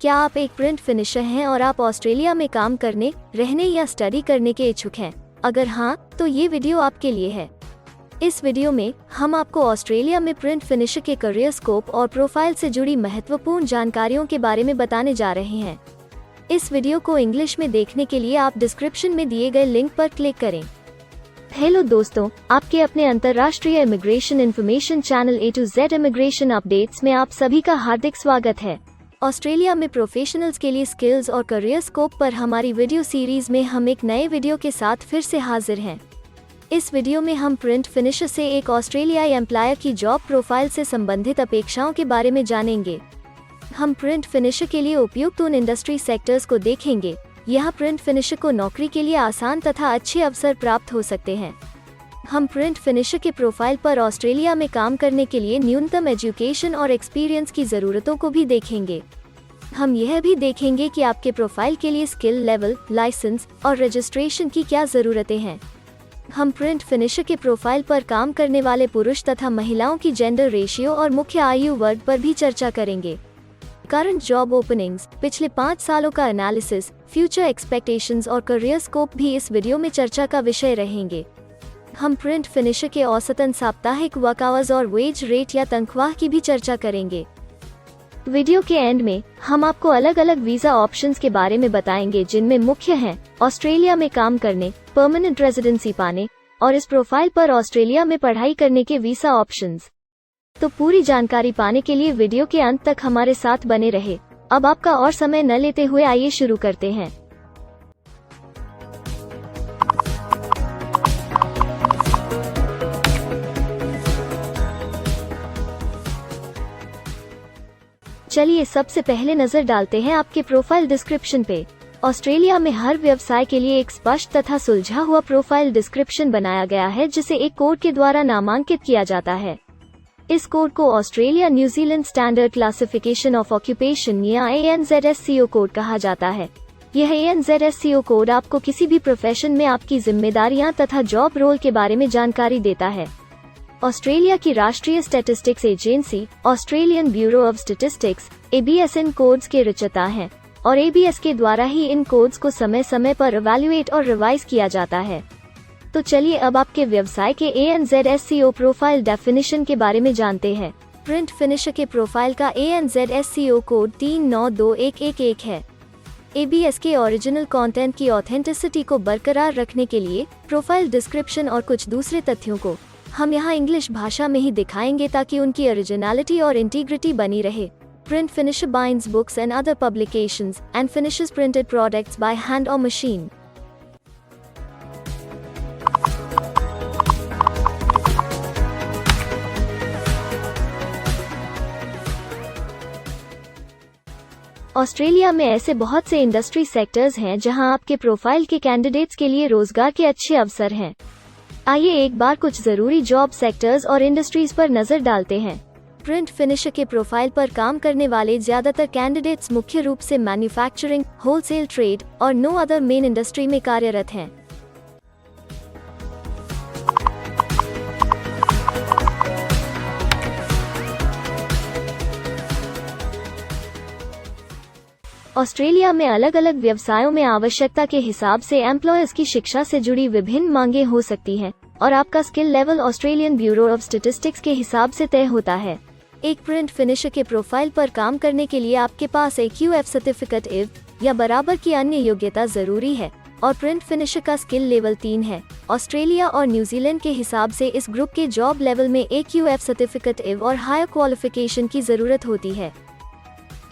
क्या आप एक प्रिंट फिनिशर हैं और आप ऑस्ट्रेलिया में काम करने, रहने या स्टडी करने के इच्छुक हैं? अगर हाँ, तो ये वीडियो आपके लिए है। इस वीडियो में हम आपको ऑस्ट्रेलिया में प्रिंट फिनिशर के करियर स्कोप और प्रोफाइल से जुड़ी महत्वपूर्ण जानकारियों के बारे में बताने जा रहे हैं। इस वीडियो को इंग्लिश में देखने के लिए आप डिस्क्रिप्शन में दिए गए लिंक पर क्लिक करें। हेलो दोस्तों, आपके अपने अंतर्राष्ट्रीय immigration information channel A to Z immigration updates में आप सभी का हार्दिक स्वागत है। ऑस्ट्रेलिया में प्रोफेशनल्स के लिए स्किल्स और करियर स्कोप पर हमारी वीडियो सीरीज में हम एक नए वीडियो के साथ फिर से हाजिर हैं। इस वीडियो में हम प्रिंट फिनिशर से एक ऑस्ट्रेलियाई एम्प्लॉयर की जॉब प्रोफाइल से संबंधित अपेक्षाओं के बारे में जानेंगे। हम प्रिंट फिनिशर के लिए उपयुक्त उन इंडस्ट्री सेक्टर्स को देखेंगे। यहाँ प्रिंट फिनिशर को नौकरी के लिए आसान तथा अच्छे अवसर प्राप्त हो सकते हैं। हम प्रिंट फिनिशर के प्रोफाइल पर ऑस्ट्रेलिया में काम करने के लिए न्यूनतम एजुकेशन और एक्सपीरियंस की ज़रूरतों को भी देखेंगे। हम यह भी देखेंगे कि आपके प्रोफाइल के लिए स्किल लेवल, लाइसेंस और रजिस्ट्रेशन की क्या ज़रूरतें हैं। हम प्रिंट फिनिशर के प्रोफाइल पर काम करने वाले पुरुष तथा महिलाओं की जेंडर रेशियो और मुख्य आयु वर्ग पर भी चर्चा करेंगे। करंट जॉब ओपनिंग्स, पिछले 5 सालों का एनालिसिस, फ्यूचर एक्सपेक्टेशंस और करियर स्कोप भी इस वीडियो में चर्चा का विषय रहेंगे। हम प्रिंट फिनिशर के औसतन साप्ताहिक वर्क आवर्स और वेज रेट या तनख्वाह की भी चर्चा करेंगे। वीडियो के एंड में हम आपको अलग अलग वीजा ऑप्शंस के बारे में बताएंगे, जिनमें मुख्य हैं ऑस्ट्रेलिया में काम करने, परमानेंट रेजिडेंसी पाने और इस प्रोफाइल पर ऑस्ट्रेलिया में पढ़ाई करने के वीजा ऑप्शंस। तो पूरी जानकारी पाने के लिए वीडियो के अंत तक हमारे साथ बने रहे। अब आपका और समय न लेते हुए आइए शुरू करते हैं। चलिए सबसे पहले नजर डालते हैं आपके प्रोफाइल डिस्क्रिप्शन पे। ऑस्ट्रेलिया में हर व्यवसाय के लिए एक स्पष्ट तथा सुलझा हुआ प्रोफाइल डिस्क्रिप्शन बनाया गया है, जिसे एक कोड के द्वारा नामांकित किया जाता है। इस कोड को Australia New Zealand standard classification of occupation या ANZSCO कोड कहा जाता है। यह ANZSCO कोड आपको किसी भी प्रोफेशन में आपकी जिम्मेदारियां तथा जॉब रोल के बारे में जानकारी देता है। ऑस्ट्रेलिया की राष्ट्रीय statistics agency, Australian bureau of statistics, ABS in codes के रचयिता हैं और ABS के द्वारा ही इन कोड्स को समय समय पर इवैल्यूएट और रिवाइज किया जाता है। तो चलिए अब आपके व्यवसाय के ANZSCO प्रोफाइल डेफिनेशन के बारे में जानते हैं। प्रिंट फिनिशर के प्रोफाइल का ANZSCO कोड 392111 है। ABS के ओरिजिनल कंटेंट की ऑथेंटिसिटी को बरकरार रखने के लिए प्रोफाइल डिस्क्रिप्शन और कुछ दूसरे तथ्यों को हम यहाँ इंग्लिश भाषा में ही दिखाएंगे, ताकि उनकी ओरिजिनलिटी और इंटीग्रिटी बनी रहे। Print finisher binds books and other publications and finishes printed products by hand और मशीन। ऑस्ट्रेलिया में ऐसे बहुत से इंडस्ट्री सेक्टर्स हैं जहां आपके प्रोफाइल के कैंडिडेट्स के लिए रोजगार के अच्छे अवसर हैं। आइए एक बार कुछ जरूरी जॉब सेक्टर्स और इंडस्ट्रीज पर नजर डालते हैं। प्रिंट फिनिशर के प्रोफाइल पर काम करने वाले ज्यादातर कैंडिडेट्स मुख्य रूप से मैन्युफैक्चरिंग, होलसेल ट्रेड और नो अदर मेन इंडस्ट्री में कार्यरत हैं। ऑस्ट्रेलिया में अलग अलग व्यवसायों में आवश्यकता के हिसाब से एम्प्लॉयर्स की शिक्षा से जुड़ी विभिन्न मांगें हो सकती हैं और आपका skill level Australian bureau of statistics के हिसाब से तय होता है। एक प्रिंट फिनिशर के प्रोफाइल पर काम करने के लिए आपके पास एक QF सर्टिफिकेट IF या बराबर की अन्य योग्यता जरूरी है और प्रिंट फिनिशर का स्किल लेवल 3 है। ऑस्ट्रेलिया और न्यूजीलैंड के हिसाब से इस ग्रुप के जॉब लेवल में एक QF सर्टिफिकेट IF और हायर क्वालिफिकेशन की जरूरत होती है।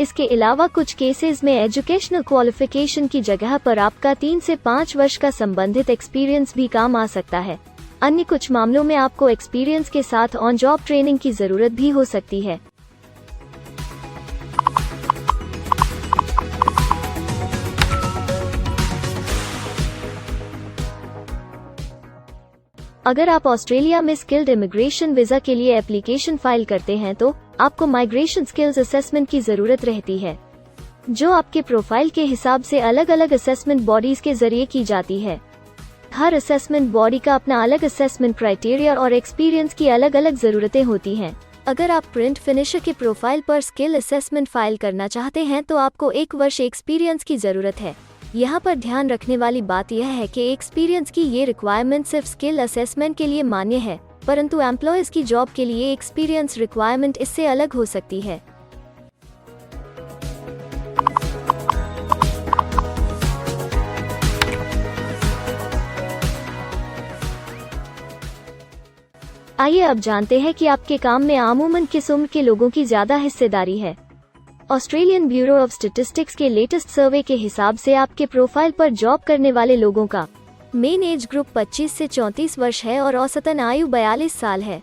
इसके अलावा कुछ केसेस में एजुकेशनल क्वालिफिकेशन की जगह पर आपका 3 से 5 वर्ष का संबंधित एक्सपीरियंस भी काम आ सकता है। अन्य कुछ मामलों में आपको एक्सपीरियंस के साथ ऑन जॉब ट्रेनिंग की जरूरत भी हो सकती है। अगर आप ऑस्ट्रेलिया में स्किल्ड इमिग्रेशन वीजा के लिए एप्लीकेशन फाइल करते हैं तो आपको माइग्रेशन स्किल्स असेसमेंट की जरूरत रहती है, जो आपके प्रोफाइल के हिसाब से अलग अलग असेसमेंट बॉडीज के जरिए की जाती है। हर असेसमेंट बॉडी का अपना अलग असेसमेंट क्राइटेरिया और एक्सपीरियंस की अलग अलग जरूरतें होती हैं। अगर आप प्रिंट फिनिशर के प्रोफाइल पर स्किल असेसमेंट फाइल करना चाहते हैं तो आपको 1 वर्ष एक्सपीरियंस की ज़रूरत है। यहाँ पर ध्यान रखने वाली बात यह है कि एक्सपीरियंस की ये रिक्वायरमेंट सिर्फ स्किल असेसमेंट के लिए मान्य है, परंतु एम्प्लॉयज़ की जॉब के लिए एक्सपीरियंस रिक्वायरमेंट इससे अलग हो सकती है। आइए अब जानते हैं कि आपके काम में आमूमन किस उम्र के लोगों की ज्यादा हिस्सेदारी है। ऑस्ट्रेलियन ब्यूरो ऑफ स्टैटिस्टिक्स के लेटेस्ट सर्वे के हिसाब से आपके प्रोफाइल पर जॉब करने वाले लोगों का मेन एज ग्रुप 25 से 34 वर्ष है और औसतन आयु 42 साल है।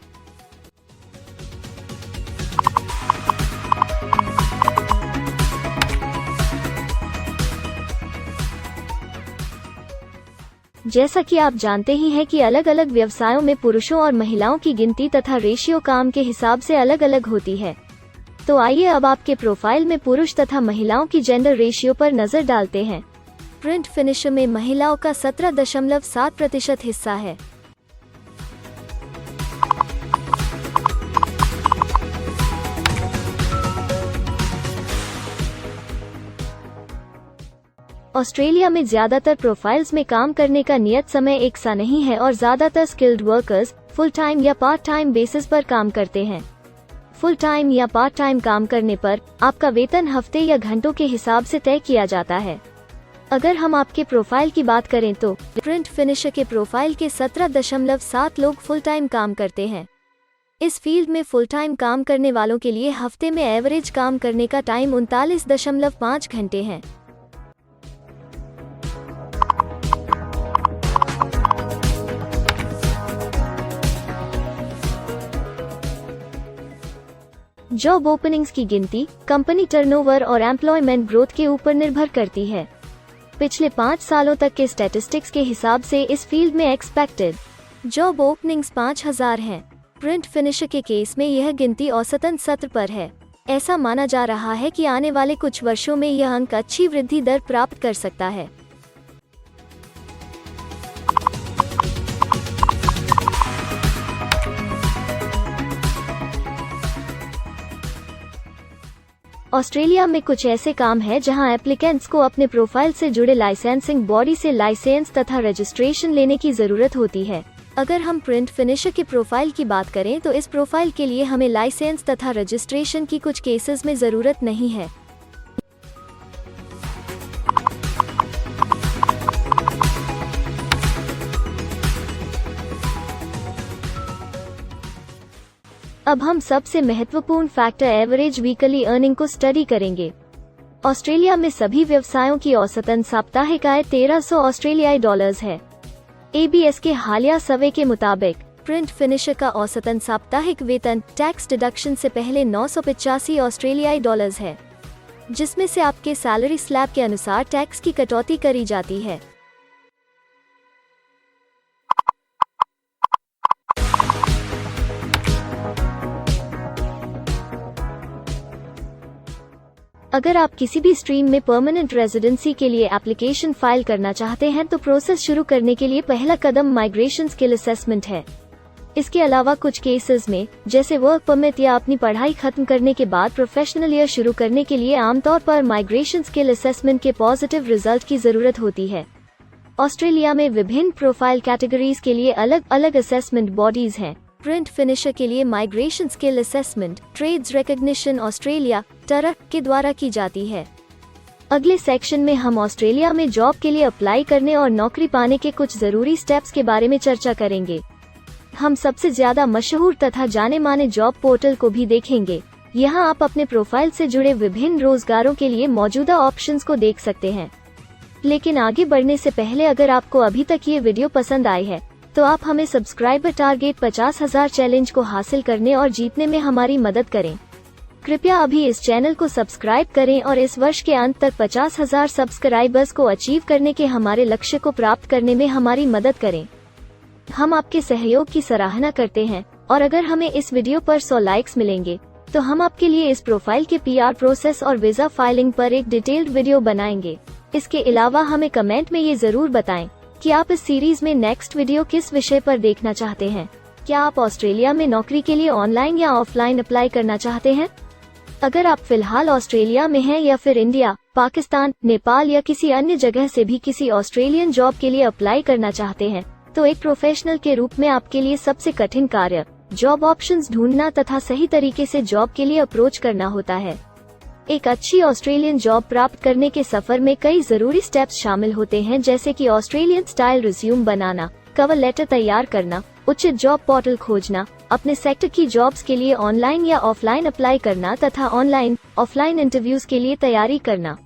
जैसा कि आप जानते ही हैं कि अलग अलग व्यवसायों में पुरुषों और महिलाओं की गिनती तथा रेशियो काम के हिसाब से अलग अलग होती है। तो आइए अब आपके प्रोफाइल में पुरुष तथा महिलाओं की जेंडर रेशियो पर नजर डालते हैं। प्रिंट फिनिशर में महिलाओं का 17.7% हिस्सा है। ऑस्ट्रेलिया में ज्यादातर प्रोफाइल्स में काम करने का नियत समय एक सा नहीं है और ज्यादातर स्किल्ड वर्कर्स फुल टाइम या पार्ट टाइम बेसिस पर काम करते हैं। फुल टाइम या पार्ट टाइम काम करने पर आपका वेतन हफ्ते या घंटों के हिसाब से तय किया जाता है। अगर हम आपके प्रोफाइल की बात करें तो प्रिंट फिनिशर के प्रोफाइल के 17.7 लोग फुल टाइम काम करते हैं। इस फील्ड में फुल टाइम काम करने वालों के लिए हफ्ते में एवरेज काम करने का टाइम 39.5 घंटे है। जॉब ओपनिंग्स की गिनती कंपनी टर्नओवर और एम्प्लॉयमेंट ग्रोथ के ऊपर निर्भर करती है। पिछले 5 सालों तक के स्टैटिस्टिक्स के हिसाब से इस फील्ड में एक्सपेक्टेड जॉब ओपनिंग्स 5000 हैं। प्रिंट फिनिशर के केस में यह गिनती औसतन 17 पर है। ऐसा माना जा रहा है कि आने वाले कुछ वर्षों में यह अंक अच्छी वृद्धि दर प्राप्त कर सकता है। ऑस्ट्रेलिया में कुछ ऐसे काम हैं जहां एप्लीकेंट्स को अपने प्रोफाइल से जुड़े लाइसेंसिंग बॉडी से लाइसेंस तथा रजिस्ट्रेशन लेने की जरूरत होती है। अगर हम प्रिंट फिनिशर के प्रोफाइल की बात करें तो इस प्रोफाइल के लिए हमें लाइसेंस तथा रजिस्ट्रेशन की कुछ केसेस में जरूरत नहीं है। अब हम सबसे महत्वपूर्ण फैक्टर एवरेज वीकली अर्निंग को स्टडी करेंगे। ऑस्ट्रेलिया में सभी व्यवसायों की औसतन साप्ताहिक आय 1300 ऑस्ट्रेलियाई डॉलर्स है। ABS के हालिया सर्वे के मुताबिक प्रिंट फिनिशर का औसतन साप्ताहिक वेतन टैक्स डिडक्शन से पहले 985 ऑस्ट्रेलियाई डॉलर्स है, जिसमें से आपके सैलरी स्लैब के अनुसार टैक्स की कटौती करी जाती है। अगर आप किसी भी स्ट्रीम में परमानेंट रेजिडेंसी के लिए एप्लीकेशन फाइल करना चाहते हैं तो प्रोसेस शुरू करने के लिए पहला कदम माइग्रेशन स्किल असेसमेंट है। इसके अलावा कुछ केसेस में जैसे वर्क परमिट या अपनी पढ़ाई खत्म करने के बाद प्रोफेशनल ईयर शुरू करने के लिए आमतौर पर माइग्रेशन स्किल असेसमेंट के पॉजिटिव रिजल्ट की जरूरत होती है। ऑस्ट्रेलिया में विभिन्न प्रोफाइल कैटेगरीज के लिए अलग अलग असेसमेंट बॉडीज हैं। प्रिंट फिनिशर के लिए migration skill assessment trades recognition Australia टरक के द्वारा की जाती है। अगले सेक्शन में हम ऑस्ट्रेलिया में जॉब के लिए अप्लाई करने और नौकरी पाने के कुछ जरूरी स्टेप्स के बारे में चर्चा करेंगे। हम सबसे ज्यादा मशहूर तथा जाने माने जॉब पोर्टल को भी देखेंगे। यहाँ आप अपने प्रोफाइल से जुड़े विभिन्न रोजगारों के लिए मौजूदा ऑप्शंस को देख सकते हैं। लेकिन आगे बढ़ने से पहले अगर आपको अभी तक ये वीडियो पसंद आई है तो आप हमें सब्सक्राइबर टारगेट 50,000 चैलेंज को हासिल करने और जीतने में हमारी मदद करें। कृपया अभी इस चैनल को सब्सक्राइब करें और इस वर्ष के अंत तक 50,000 सब्सक्राइबर्स को अचीव करने के हमारे लक्ष्य को प्राप्त करने में हमारी मदद करें। हम आपके सहयोग की सराहना करते हैं और अगर हमें इस वीडियो पर 100 लाइक्स मिलेंगे तो हम आपके लिए इस प्रोफाइल के PR प्रोसेस और वीजा फाइलिंग पर एक डिटेल्ड वीडियो बनाएंगे। इसके अलावा हमें कमेंट में ये जरूर बताएं कि आप इस सीरीज में नेक्स्ट वीडियो किस विषय पर देखना चाहते हैं। क्या आप ऑस्ट्रेलिया में नौकरी के लिए ऑनलाइन या ऑफलाइन अप्लाई करना चाहते हैं? अगर आप फिलहाल ऑस्ट्रेलिया में हैं या फिर इंडिया, पाकिस्तान, नेपाल या किसी अन्य जगह से भी किसी ऑस्ट्रेलियन जॉब के लिए अप्लाई करना चाहते हैं, तो एक प्रोफेशनल के रूप में आपके लिए सबसे कठिन कार्य जॉब ऑप्शंस ढूंढना तथा सही तरीके से जॉब के लिए अप्रोच करना होता है। एक अच्छी ऑस्ट्रेलियन जॉब प्राप्त करने के सफर में कई जरूरी स्टेप्स शामिल होते हैं, जैसे कि ऑस्ट्रेलियन स्टाइल रिज्यूम बनाना, कवर लेटर तैयार करना, उचित जॉब पोर्टल खोजना, अपने सेक्टर की जॉब्स के लिए ऑनलाइन या ऑफलाइन अप्लाई करना तथा ऑनलाइन ऑफलाइन इंटरव्यूज के लिए तैयारी करना।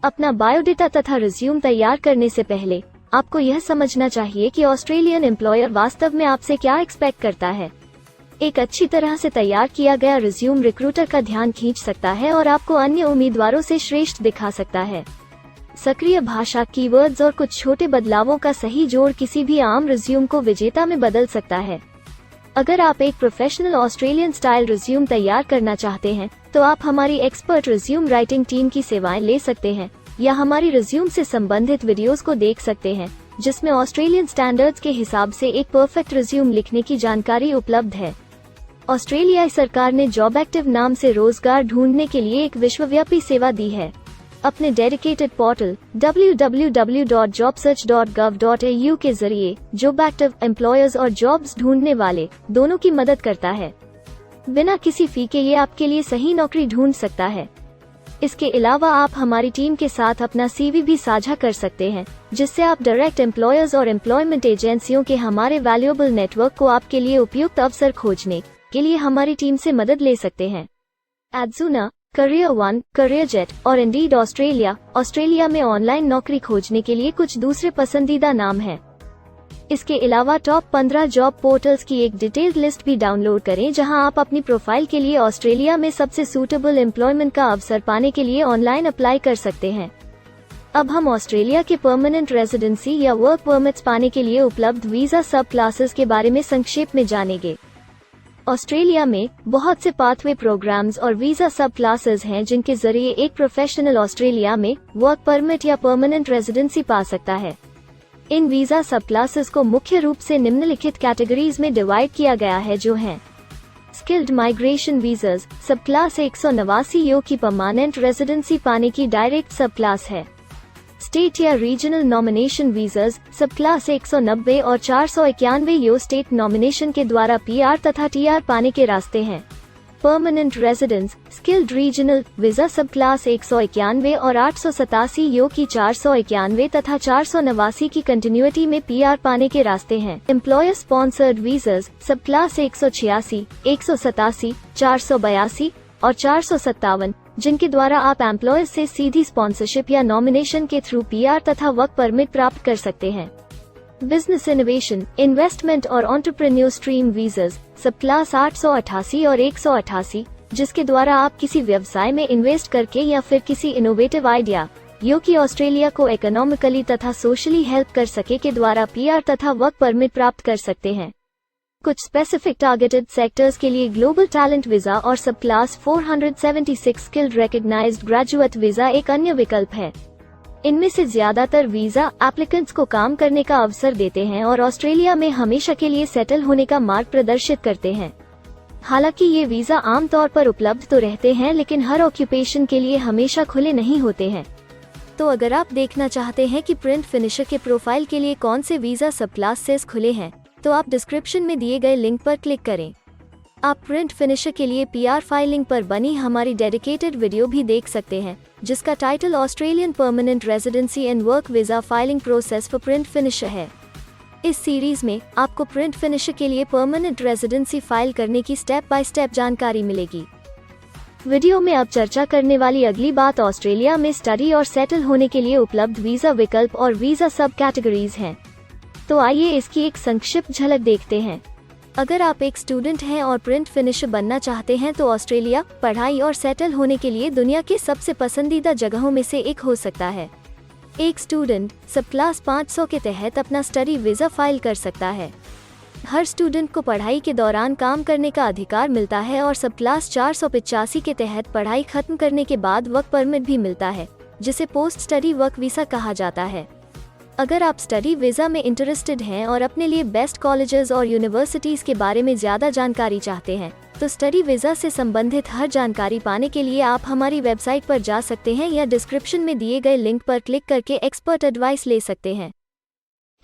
अपना बायोडेटा तथा रिज्यूम तैयार करने से पहले आपको यह समझना चाहिए कि ऑस्ट्रेलियन एम्प्लॉयर वास्तव में आपसे क्या एक्सपेक्ट करता है। एक अच्छी तरह से तैयार किया गया रिज्यूम रिक्रूटर का ध्यान खींच सकता है और आपको अन्य उम्मीदवारों से श्रेष्ठ दिखा सकता है। सक्रिय भाषा, कीवर्ड्स और कुछ छोटे बदलावों का सही जोड़ किसी भी आम रिज्यूम को विजेता में बदल सकता है। अगर आप एक प्रोफेशनल ऑस्ट्रेलियन स्टाइल रिज्यूम तैयार करना चाहते हैं, तो आप हमारी एक्सपर्ट रिज्यूम राइटिंग टीम की सेवाएं ले सकते हैं या हमारी रिज्यूम से संबंधित वीडियोस को देख सकते हैं, जिसमें ऑस्ट्रेलियन स्टैंडर्ड्स के हिसाब से एक परफेक्ट रिज्यूम लिखने की जानकारी उपलब्ध है। ऑस्ट्रेलियाई सरकार ने जॉब एक्टिव नाम से रोजगार ढूंढने के लिए एक विश्वव्यापी सेवा दी है। अपने डेडिकेटेड पोर्टल www.jobsearch.gov.au के जरिए जॉब एक्टिव एम्प्लॉयर्स और जॉब्स ढूंढने वाले दोनों की मदद करता है। बिना किसी फी के ये आपके लिए सही नौकरी ढूंढ सकता है। इसके अलावा आप हमारी टीम के साथ अपना CV भी साझा कर सकते हैं, जिससे आप डायरेक्ट एम्प्लॉयर्स और एम्प्लॉयमेंट एजेंसियों के हमारे वैल्यूएबल नेटवर्क को आपके लिए उपयुक्त अवसर खोजने के लिए हमारी टीम से मदद ले सकते हैं। एडजूना, करियर वन, करियर जेट और इंडीड ऑस्ट्रेलिया में ऑनलाइन नौकरी खोजने के लिए कुछ दूसरे पसंदीदा नाम हैं। इसके अलावा टॉप 15 जॉब पोर्टल्स की एक डिटेल्ड लिस्ट भी डाउनलोड करें, जहां आप अपनी प्रोफाइल के लिए ऑस्ट्रेलिया में सबसे सूटेबल एम्प्लॉयमेंट का अवसर पाने के लिए ऑनलाइन अप्लाई कर सकते हैं। अब हम ऑस्ट्रेलिया के परमानेंट रेजिडेंसी या वर्क परमिट्स पाने के लिए उपलब्ध वीजा सब क्लासेस के बारे में संक्षेप में जानेंगे। ऑस्ट्रेलिया में बहुत से पाथवे प्रोग्राम्स और वीजा सब क्लासेस हैं, जिनके जरिए एक प्रोफेशनल ऑस्ट्रेलिया में वर्क परमिट या परमानेंट रेजिडेंसी पा सकता है। इन वीजा सब क्लासेस को मुख्य रूप से निम्नलिखित कैटेगरीज में डिवाइड किया गया है, जो हैं स्किल्ड माइग्रेशन वीजास सब क्लास 189 यो की परमानेंट रेजिडेंसी पाने की डायरेक्ट सब क्लास है। स्टेट या रीजनल नॉमिनेशन वीजास सब क्लास 190 और 491 यो स्टेट नॉमिनेशन के द्वारा PR तथा TR पाने के रास्ते हैं। Permanent residence skilled regional visa सब क्लास 191 और 887 यो की 491 तथा 489 की कंटिन्यूटी में PR पाने के रास्ते हैं। एम्प्लॉयर स्पॉन्सर्ड वीजास सब क्लास 186, 187, 482 और 457, जिनके द्वारा आप एम्प्लॉयर से सीधी स्पॉन्सरशिप या नॉमिनेशन के थ्रू PR तथा वर्क परमिट प्राप्त कर सकते हैं। बिजनेस इनोवेशन, इन्वेस्टमेंट और एंटरप्रेन्योर स्ट्रीम वीजास सब क्लास 888 और 188, जिसके द्वारा आप किसी व्यवसाय में इन्वेस्ट करके या फिर किसी इनोवेटिव आइडिया यो कि ऑस्ट्रेलिया को इकोनॉमिकली तथा सोशली हेल्प कर सके के द्वारा PR तथा वर्क परमिट प्राप्त कर सकते हैं। कुछ स्पेसिफिक टारगेटेड सेक्टर्स के लिए ग्लोबल टैलेंट वीजा और subclass 476 skilled recognised graduate visa एक अन्य विकल्प है। इनमें से ज्यादातर वीजा एप्लीकेंट्स को काम करने का अवसर देते हैं और ऑस्ट्रेलिया में हमेशा के लिए सेटल होने का मार्ग प्रदर्शित करते हैं। हालांकि ये वीजा आमतौर पर उपलब्ध तो रहते हैं, लेकिन हर ऑक्यूपेशन के लिए हमेशा खुले नहीं होते हैं। तो अगर आप देखना चाहते हैं कि प्रिंट फिनिशर के प्रोफाइल के लिए कौन से वीजा सब क्लासेस खुले हैं, तो आप डिस्क्रिप्शन में दिए गए लिंक पर क्लिक करें। आप प्रिंट फिनिशर के लिए PR फाइलिंग पर बनी हमारी डेडिकेटेड वीडियो भी देख सकते हैं, जिसका title Australian permanent residency and work visa filing process for print finisher है। इस सीरीज में आपको प्रिंट फिनिशर के लिए परमानेंट रेजिडेंसी फाइल करने की स्टेप बाय स्टेप जानकारी मिलेगी। वीडियो में अब चर्चा करने वाली अगली बात ऑस्ट्रेलिया में स्टडी और सेटल होने के लिए उपलब्ध वीजा विकल्प और वीजा सब कैटेगरीज हैं। तो आइए इसकी एक संक्षिप्त झलक देखते हैं। अगर आप एक स्टूडेंट हैं और प्रिंट फिनिशर बनना चाहते हैं, तो ऑस्ट्रेलिया पढ़ाई और सेटल होने के लिए दुनिया के सबसे पसंदीदा जगहों में से एक हो सकता है। एक स्टूडेंट सब क्लास 500 के तहत अपना स्टडी वीजा फाइल कर सकता है। हर स्टूडेंट को पढ़ाई के दौरान काम करने का अधिकार मिलता है और सब क्लास 485 के तहत पढ़ाई खत्म करने के बाद वर्क परमिट भी मिलता है, जिसे पोस्ट स्टडी वर्क वीजा कहा जाता है। अगर आप स्टडी वीज़ा में इंटरेस्टेड हैं और अपने लिए बेस्ट कॉलेजेस और यूनिवर्सिटीज़ के बारे में ज़्यादा जानकारी चाहते हैं, तो स्टडी वीज़ा से संबंधित हर जानकारी पाने के लिए आप हमारी वेबसाइट पर जा सकते हैं या डिस्क्रिप्शन में दिए गए लिंक पर क्लिक करके एक्सपर्ट एडवाइस ले सकते हैं।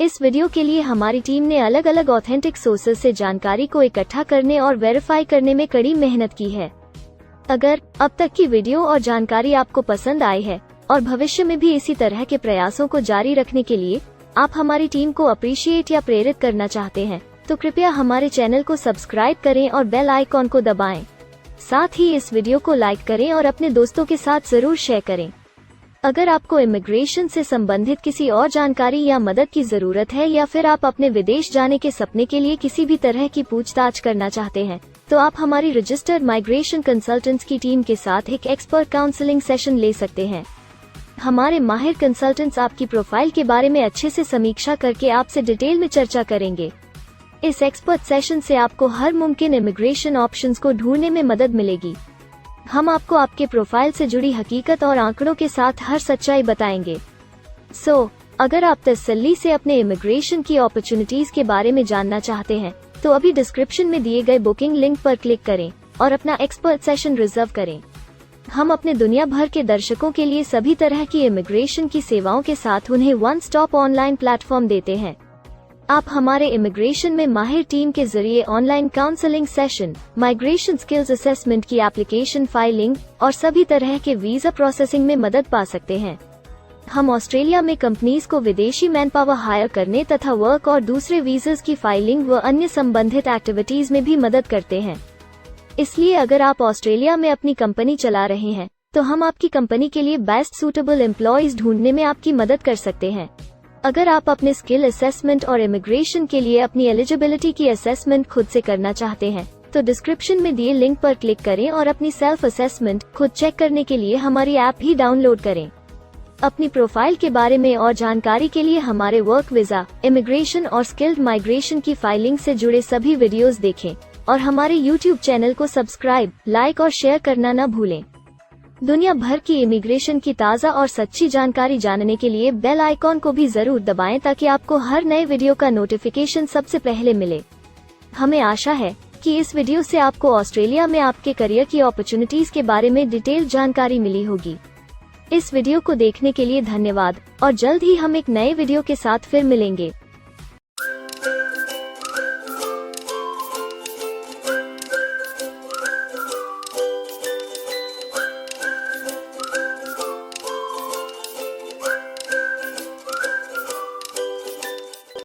इस वीडियो के लिए हमारी टीम ने अलग अलग ऑथेंटिक सोर्सेज से जानकारी को इकट्ठा करने और वेरीफाई करने में कड़ी मेहनत की है। अगर अब तक की वीडियो और जानकारी आपको पसंद आई है और भविष्य में भी इसी तरह के प्रयासों को जारी रखने के लिए आप हमारी टीम को अप्रिशिएट या प्रेरित करना चाहते हैं, तो कृपया हमारे चैनल को सब्सक्राइब करें और बेल आइकॉन को दबाएं। साथ ही इस वीडियो को लाइक करें और अपने दोस्तों के साथ जरूर शेयर करें। अगर आपको इमिग्रेशन से संबंधित किसी और जानकारी या मदद की जरूरत है या फिर आप अपने विदेश जाने के सपने के लिए किसी भी तरह की पूछताछ करना चाहते हैं, तो आप हमारी रजिस्टर्ड माइग्रेशन कंसल्टेंट्स की टीम के साथ एक एक्सपर्ट काउंसलिंग सेशन ले सकते हैं। हमारे माहिर कंसल्टेंट्स आपकी प्रोफाइल के बारे में अच्छे से समीक्षा करके आपसे डिटेल में चर्चा करेंगे। इस एक्सपर्ट सेशन से आपको हर मुमकिन इमिग्रेशन ऑप्शंस को ढूंढने में मदद मिलेगी। हम आपको आपके प्रोफाइल से जुड़ी हकीकत और आंकड़ों के साथ हर सच्चाई बताएंगे। अगर आप तसल्ली से अपने इमिग्रेशन की अपॉर्चुनिटीज के बारे में जानना चाहते हैं, तो अभी डिस्क्रिप्शन में दिए गए बुकिंग लिंक पर क्लिक करें और अपना एक्सपर्ट सेशन रिजर्व करें। हम अपने दुनिया भर के दर्शकों के लिए सभी तरह की इमिग्रेशन की सेवाओं के साथ उन्हें वन स्टॉप ऑनलाइन प्लेटफॉर्म देते हैं। आप हमारे इमिग्रेशन में माहिर टीम के जरिए online counselling session, migration skills assessment की एप्लीकेशन फाइलिंग और सभी तरह के वीजा प्रोसेसिंग में मदद पा सकते हैं। हम ऑस्ट्रेलिया में कंपनीज को विदेशी मैन पावर हायर करने तथा वर्क और दूसरे वीजास की फाइलिंग व अन्य संबंधित एक्टिविटीज में भी मदद करते हैं। इसलिए अगर आप ऑस्ट्रेलिया में अपनी कंपनी चला रहे हैं, तो हम आपकी कंपनी के लिए बेस्ट सूटेबल एम्प्लॉयज ढूंढने में आपकी मदद कर सकते हैं। अगर आप अपने स्किल असेसमेंट और इमिग्रेशन के लिए अपनी एलिजिबिलिटी की असेसमेंट खुद से करना चाहते हैं, तो डिस्क्रिप्शन में दिए लिंक पर क्लिक करें और अपनी सेल्फ असेसमेंट खुद चेक करने के लिए हमारी ऐप भी डाउनलोड करें। अपनी प्रोफाइल के बारे में और जानकारी के लिए हमारे वर्क वीजा, इमिग्रेशन और स्किल्ड माइग्रेशन की फाइलिंग से जुड़े सभी वीडियोस देखें और हमारे YouTube चैनल को सब्सक्राइब, लाइक और शेयर करना न भूलें। दुनिया भर की इमिग्रेशन की ताज़ा और सच्ची जानकारी जानने के लिए बेल आइकॉन को भी जरूर दबाएं ताकि आपको हर नए वीडियो का नोटिफिकेशन सबसे पहले मिले। हमें आशा है कि इस वीडियो से आपको ऑस्ट्रेलिया में आपके करियर की अपॉर्चुनिटीज के बारे में डिटेल जानकारी मिली होगी। इस वीडियो को देखने के लिए धन्यवाद और जल्द ही हम एक नए वीडियो के साथ फिर मिलेंगे।